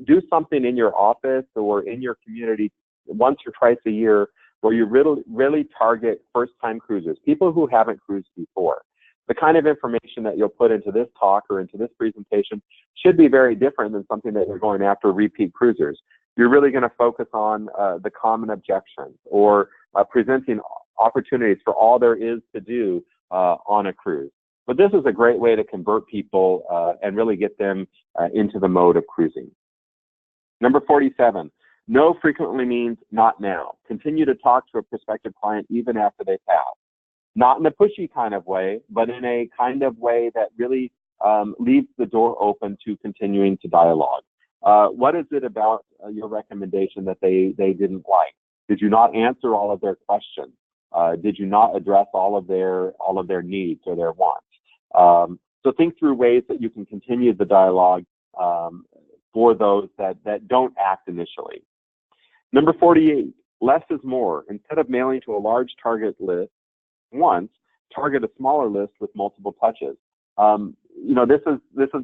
Do something in your office or in your community once or twice a year where you really target first-time cruisers, people who haven't cruised before. The kind of information that you'll put into this talk or into this presentation should be very different than something that you're going after repeat cruisers. You're really going to focus on the common objections or presenting opportunities for all there is to do on a cruise. But this is a great way to convert people and really get them into the mode of cruising. Number 47, no frequently means not now. Continue to talk to a prospective client even after they pass. not in a pushy kind of way, but in a kind of way that really leaves the door open to continuing to dialogue. What is it about your recommendation that they didn't like? Did you not answer all of their questions? Did you not address all of their needs or their wants? So think through ways that you can continue the dialogue for those that don't act initially. Number 48, less is more. Instead of mailing to a large target list once, target a smaller list with multiple touches. You know, this is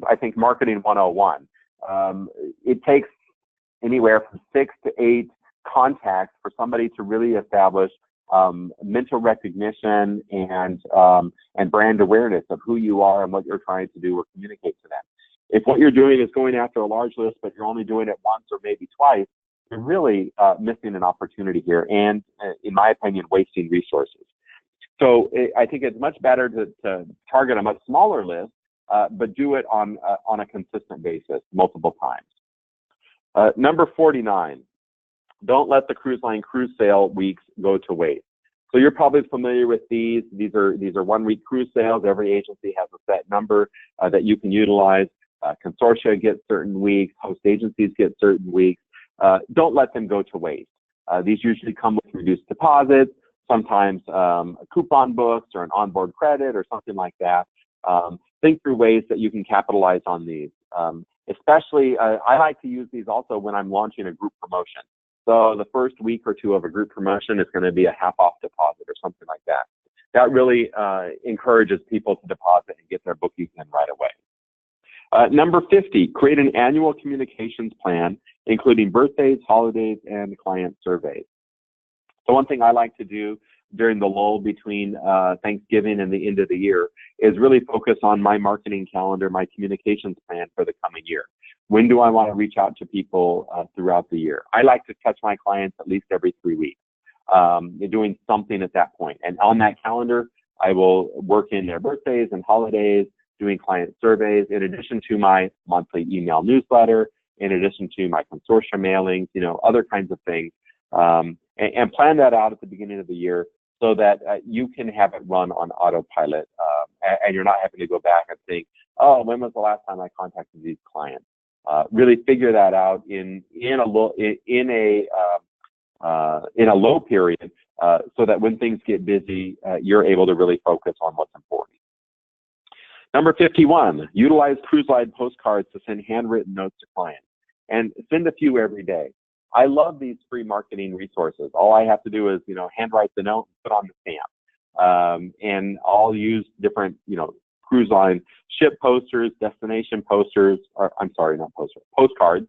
I think marketing 101. It takes anywhere from 6 to 8 contacts for somebody to really establish mental recognition and brand awareness of who you are and what you're trying to do or communicate to them. If what you're doing is going after a large list, but you're only doing it once or maybe twice, you're really missing an opportunity here, and in my opinion, wasting resources. So I think it's much better to target a much smaller list, but do it on a consistent basis, multiple times. Number 49, don't let the cruise line cruise sale weeks go to waste. So you're probably familiar with these. These are 1-week cruise sales. Every agency has a set number that you can utilize. Consortia get certain weeks. Host agencies get certain weeks. Don't let them go to waste. These usually come with reduced deposits, sometimes coupon books or an onboard credit or something like that. Think through ways that you can capitalize on these. Especially, I like to use these also when I'm launching a group promotion. So the first week or two of a group promotion is going to be a half-off deposit or something like that. That really encourages people to deposit and get their bookings in right away. Number 50, create an annual communications plan, including birthdays, holidays, and client surveys. So one thing I like to do during the lull between Thanksgiving and the end of the year is really focus on my marketing calendar, my communications plan for the coming year. When do I want to reach out to people throughout the year? I like to touch my clients at least every 3 weeks. Doing something at that point. And on that calendar, I will work in their birthdays and holidays, doing client surveys, in addition to my monthly email newsletter, in addition to my consortium mailings, you know, other kinds of things. And plan that out at the beginning of the year so that you can have it run on autopilot and you're not having to go back and think, oh, when was the last time I contacted these clients? Really figure that out in a low period so that when things get busy, you're able to really focus on what's important. Number 51, utilize cruise line postcards to send handwritten notes to clients, and send a few every day. I love these free marketing resources. All I have to do is, handwrite the note and put on the stamp. And I'll use different, cruise line ship posters, destination posters, or I'm sorry, not posters, postcards,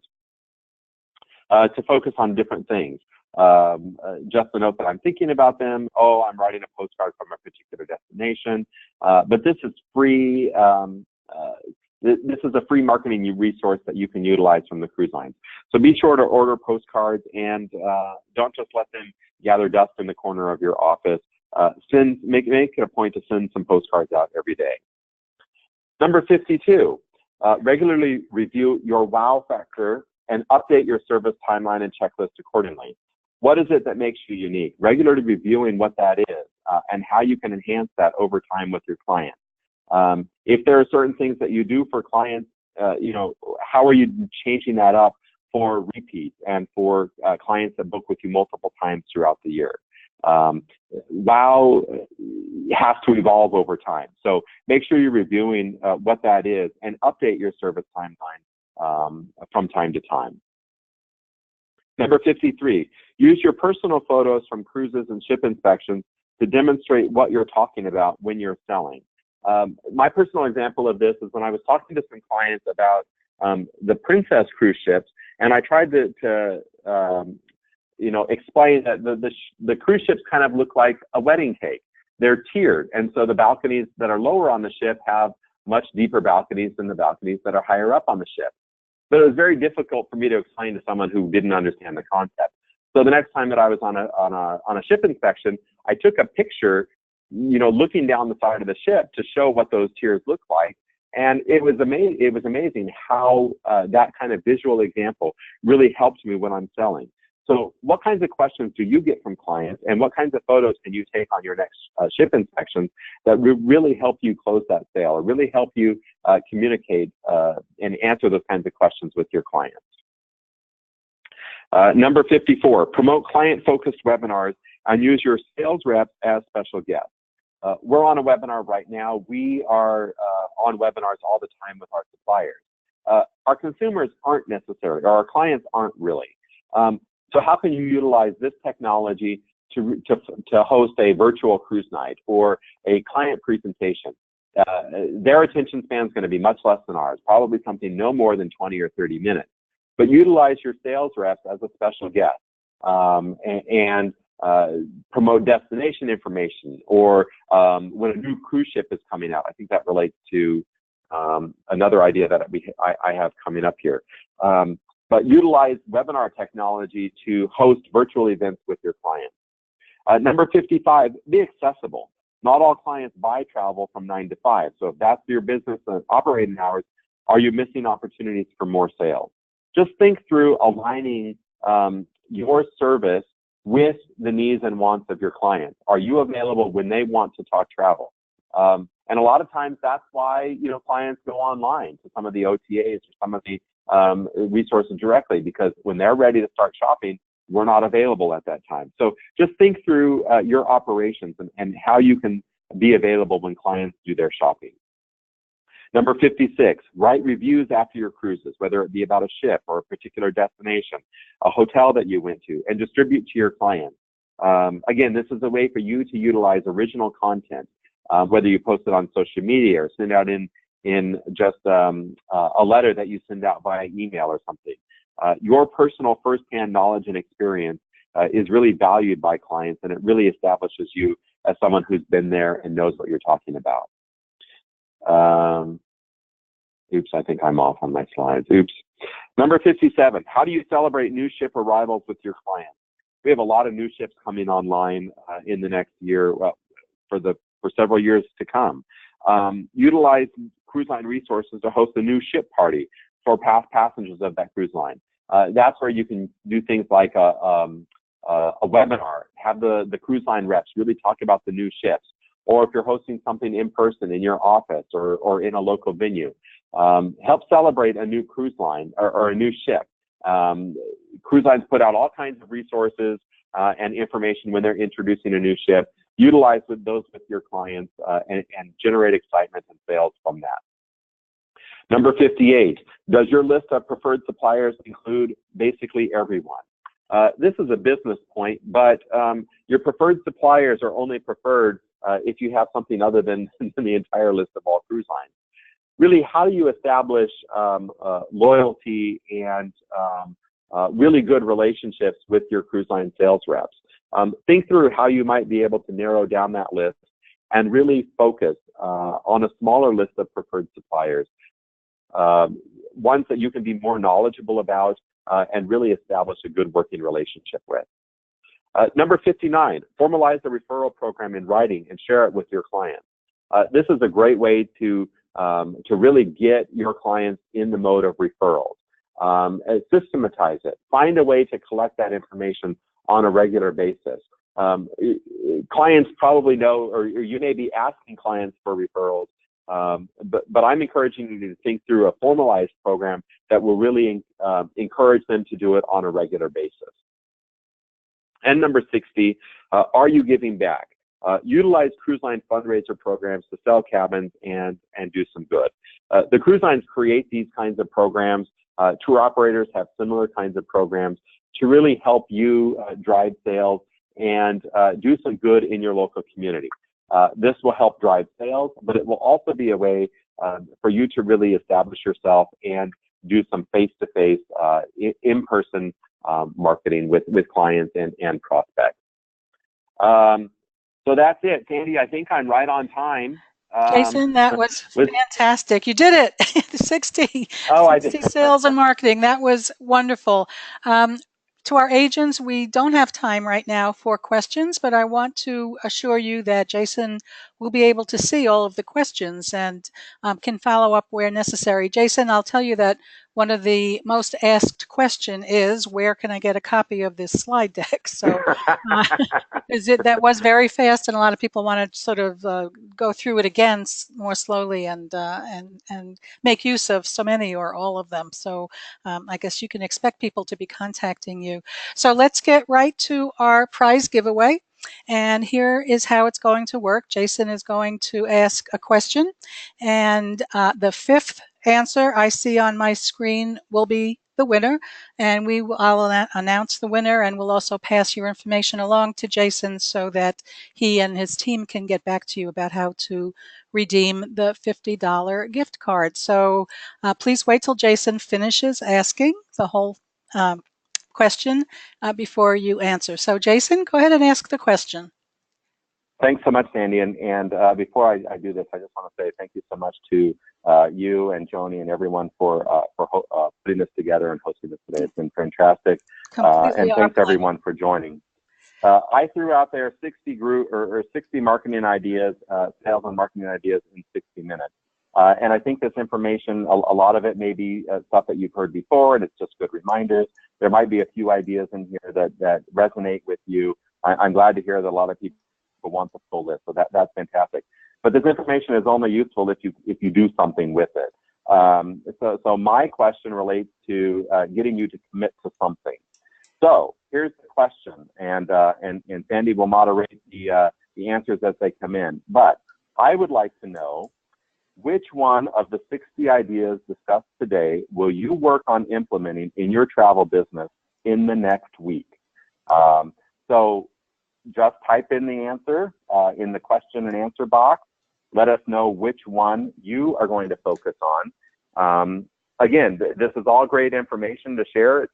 to focus on different things. Just to note that I'm thinking about them. Oh, I'm writing a postcard from a particular destination. But this is free. This is a free marketing resource that you can utilize from the cruise lines. So be sure to order postcards, and don't just let them gather dust in the corner of your office. Make it a point to send some postcards out every day. Number 52, regularly review your wow factor and update your service timeline and checklist accordingly. What is it that makes you unique? Regularly reviewing what that is and how you can enhance that over time with your clients. If there are certain things that you do for clients, how are you changing that up for repeat and for clients that book with you multiple times throughout the year? Wow has to evolve over time. So make sure you're reviewing what that is and update your service timeline from time to time. Number 53, use your personal photos from cruises and ship inspections to demonstrate what you're talking about when you're selling. My personal example of this is when I was talking to some clients about the Princess cruise ships, and I tried to explain that the cruise ships kind of look like a wedding cake. They're tiered, and so the balconies that are lower on the ship have much deeper balconies than the balconies that are higher up on the ship. But it was very difficult for me to explain to someone who didn't understand the concept. So the next time that I was on a ship inspection, I took a picture, looking down the side of the ship to show what those tiers look like. And it was amazing how that kind of visual example really helped me when I'm selling. So what kinds of questions do you get from clients, and what kinds of photos can you take on your next ship inspections that really help you close that sale, or really help you communicate and answer those kinds of questions with your clients? Number 54, promote client-focused webinars and use your sales reps as special guests. We're on a webinar right now. We are on webinars all the time with our suppliers. Our consumers aren't necessarily, or our clients aren't really. So how can you utilize this technology to host a virtual cruise night or a client presentation? Their attention span is going to be much less than ours, probably something no more than 20 or 30 minutes. But utilize your sales reps as a special guest and promote destination information, or when a new cruise ship is coming out. I think that relates to another idea that I have coming up here. But utilize webinar technology to host virtual events with your clients. Number 55, be accessible. Not all clients buy travel from 9 to 5. So if that's your business and operating hours, are you missing opportunities for more sales? Just think through aligning your service with the needs and wants of your clients. Are you available when they want to talk travel? And a lot of times that's why, clients go online to some of the OTAs or some of the resources directly, because when they're ready to start shopping, we're not available at that time. So just think through your operations and how you can be available when clients do their shopping. Number 56, write reviews after your cruises, whether it be about a ship or a particular destination, a hotel that you went to, and distribute to your clients. Again, this is a way for you to utilize original content, whether you post it on social media or send out in just a letter that you send out via email or something. Your personal firsthand knowledge and experience is really valued by clients, and it really establishes you as someone who's been there and knows what you're talking about. Oops, I think I'm off on my slides. Oops. Number 57, how do you celebrate new ship arrivals with your clients? We have a lot of new ships coming online in the next year, for several years to come. Utilize cruise line resources to host a new ship party for past passengers of that cruise line. That's where you can do things like a webinar, have the cruise line reps really talk about the new ships. Or if you're hosting something in person in your office or in a local venue, help celebrate a new cruise line or a new ship. Cruise lines put out all kinds of resources and information when they're introducing a new ship. Utilize those with your clients and generate excitement and sales from that. Number 58, does your list of preferred suppliers include basically everyone? This is a business point, but your preferred suppliers are only preferred if you have something other than the entire list of all cruise lines. Really, how do you establish loyalty and really good relationships with your cruise line sales reps? Think through how you might be able to narrow down that list and really focus on a smaller list of preferred suppliers, ones that you can be more knowledgeable about and really establish a good working relationship with. Number 59, formalize the referral program in writing and share it with your clients. This is a great way to really get your clients in the mode of referrals. Systematize it. Find a way to collect that information on a regular basis. Clients probably know, or you may be asking clients for referrals, but I'm encouraging you to think through a formalized program that will really encourage them to do it on a regular basis. And number 60, are you giving back? Utilize cruise line fundraiser programs to sell cabins and do some good. The cruise lines create these kinds of programs. Tour operators have similar kinds of programs to really help you drive sales and do some good in your local community. This will help drive sales, but it will also be a way for you to really establish yourself and do some face-to-face, in-person marketing with clients and prospects. So that's it. Sandy, I think I'm right on time. Jason, that was fantastic. You did it. 60 sales and marketing. That was wonderful. To our agents, we don't have time right now for questions, but I want to assure you that Jason will be able to see all of the questions and can follow up where necessary. Jason, I'll tell you that one of the most asked question is, where can I get a copy of this slide deck? So that was very fast, and a lot of people want to sort of go through it again more slowly and make use of so many or all of them. So I guess you can expect people to be contacting you. So let's get right to our prize giveaway. And here is how it's going to work. Jason is going to ask a question, and the fifth answer I see on my screen will be the winner, and I'll announce the winner, and we'll also pass your information along to Jason so that he and his team can get back to you about how to redeem the $50 gift card. So please wait till Jason finishes asking the whole question before you answer. So Jason, go ahead and ask the question. Thanks so much, Sandy. And before I do this, I just want to say thank you so much to you and Joni and everyone for putting this together and hosting this today. It's been fantastic. And thanks everyone for joining. I threw out there 60 marketing ideas, sales and marketing ideas in 60 minutes. And I think this information, a lot of it may be stuff that you've heard before, and it's just good reminders. There might be a few ideas in here that resonate with you. I'm glad to hear that a lot of people want the full list, so that's fantastic. But this information is only useful if you do something with it. So my question relates to getting you to commit to something. So here's the question, and Sandy will moderate the answers as they come in. But I would like to know, which one of the 60 ideas discussed today will you work on implementing in your travel business in the next week? So just type in the answer in the question and answer box. Let us know which one you are going to focus on. Again, this is all great information to share. It's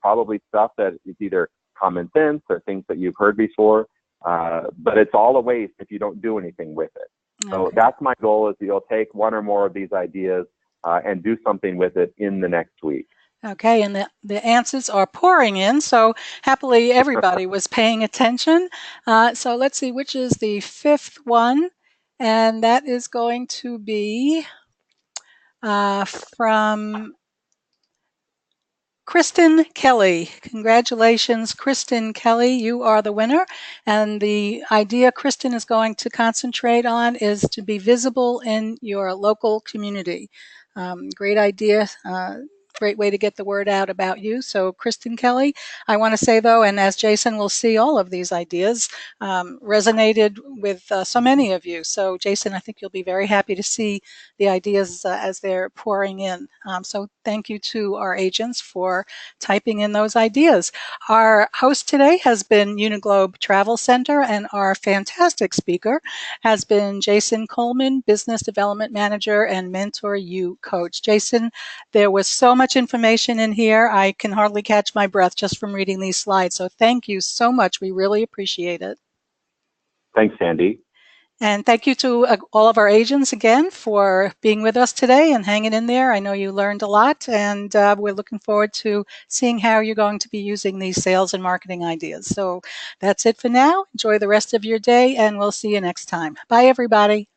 probably stuff that is either common sense or things that you've heard before, but it's all a waste if you don't do anything with it. So that's my goal, is that you'll take one or more of these ideas and do something with it in the next week. Okay, and the answers are pouring in, so happily everybody was paying attention. So let's see, which is the fifth one, and that is going to be from Kristen Kelly. Congratulations, Kristen Kelly. You are the winner. And the idea Kristen is going to concentrate on is to be visible in your local community. Great idea. Great way to get the word out about you. So Kristen Kelly, I want to say though, and as Jason will see, all of these ideas resonated with so many of you. So Jason, I think you'll be very happy to see the ideas as they're pouring in. So thank you to our agents for typing in those ideas. Our host today has been Uniglobe Travel Center, and our fantastic speaker has been Jason Coleman, Business Development Manager and Mentor You Coach. Jason, there was so much information in here. I can hardly catch my breath just from reading these slides. So thank you so much. We really appreciate it. Thanks, Sandy. And thank you to all of our agents again for being with us today and hanging in there. I know you learned a lot, and we're looking forward to seeing how you're going to be using these sales and marketing ideas. So that's it for now. Enjoy the rest of your day, and we'll see you next time. Bye, everybody.